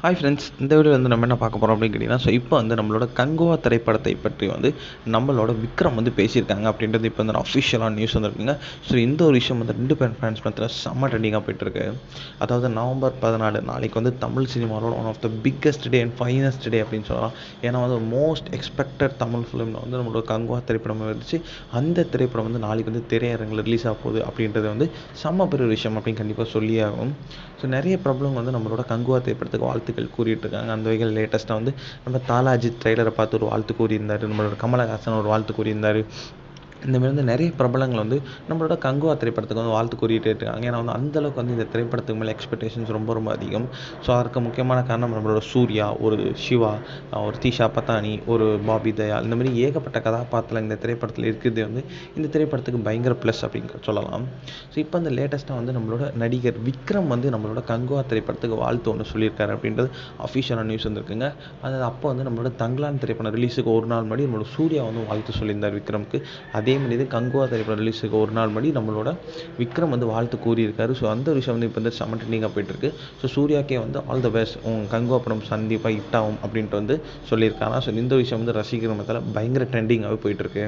Hi friends, இந்த video நம்ம என்ன பார்க்க போகிறோம் அப்படின்னு கேட்டிங்கன்னா, இப்போ நம்மளோட கங்குவா திரைப்படத்தை பற்றி நம்மளோட விக்ரம் பேசியிருக்காங்க அப்படின்றது இப்போ அஃபிஷியலாக நியூஸ் வந்திருக்குங்க. ஸோ இந்த ஒரு விஷயம் 2 பேர் ஃபேன்ஸ் மத்தியில் செம்ம ட்ரெண்டிங்காக போயிட்டுருக்கு. அதாவது நவம்பர் 14 நாளைக்கு தமிழ் சினிமாவோட one of the biggest day and finest day அப்படின்னு சொல்லலாம். ஏன்னா மோஸ்ட் எக்ஸ்பெக்டட் தமிழ் ஃபிலிம் நம்மளோட கங்குவா திரைப்படம் இருந்துச்சு. அந்த திரைப்படம் நாளைக்கு திரையரங்கில் ரிலீஸ் ஆக போகுது அப்படின்றது செம்ம பெரிய விஷயம் அப்படின்னு கண்டிப்பாக சொல்லியே ஆகும். ஸோ நிறைய பிரபலம் நம்மளோட கங்குவா திரைப்படத்துக்கு வாழ்த்துக்கள் கூறிட்டு இருக்காங்க. அந்த வகையில் லேட்டஸ்ட்டாக நம்ம தாலா அஜித் ட்ரெய்லரை பார்த்து ஒரு வாழ்த்து கூறியிருந்தார். நம்மளோட கமலஹாசன் ஒரு வாழ்த்து கூறியிருந்தார். இந்தமாரி நிறைய பிரபலங்கள் நம்மளோட கங்குவா திரைப்படத்துக்கு வாழ்த்து கூறிகிட்டே இருக்காங்க. ஏன்னா அந்தளவுக்கு இந்த திரைப்படத்துக்கு மேலே எக்ஸ்பெக்டேஷன்ஸ் ரொம்ப ரொம்ப அதிகம். ஸோ அதற்கு முக்கியமான காரணம் நம்மளோட சூர்யா, ஒரு சிவா, ஒரு தீஷா பத்தானி, ஒரு பாபி தயால், இந்த மாதிரி ஏகப்பட்ட கதாபாத்திரம் இந்த திரைப்படத்தில் இருக்கிறது இந்த திரைப்படத்துக்கு பயங்கர ப்ளஸ் அப்படின்னு சொல்லலாம். ஸோ இப்போ அந்த லேட்டஸ்ட்டாக நம்மளோட நடிகர் விக்ரம் நம்மளோட கங்குவா திரைப்படத்துக்கு வாழ்த்து ஒன்று சொல்லியிருக்காரு அப்படின்றது அஃபிஷியலான நியூஸ் வந்திருக்குங்க. அதாவது அப்போ நம்மளோட தங்கலான் திரைப்படம் ரிலீஸுக்கு ஒரு நாள் முன்னாடி நம்மளோட சூர்யா வாழ்த்து சொல்லியிருந்தார் விக்ரமுக்கு. அதே மாதிரி கங்குவா திரைப்படம் ரிலீஸுக்கு ஒரு நாள் முன்னாடி நம்மளோட விக்ரம் வாழ்த்து கூறியிருக்காரு. ஸோ அந்த விஷயம் இப்போ செம்ம ட்ரெண்டிங்காக போயிட்டுருக்கு. ஸோ சூர்யாக்கே ஆல் த பெஸ்ட், கங்குவா படம் கண்டிப்பாக ஹிட் ஆகும் அப்படின்ட்டு சொல்லியிருக்காங்க. ஸோ இந்த விஷயம் ரசிகர் மத்தியில் பயங்கர ட்ரெண்டிங்காகவே போயிட்டுருக்கு.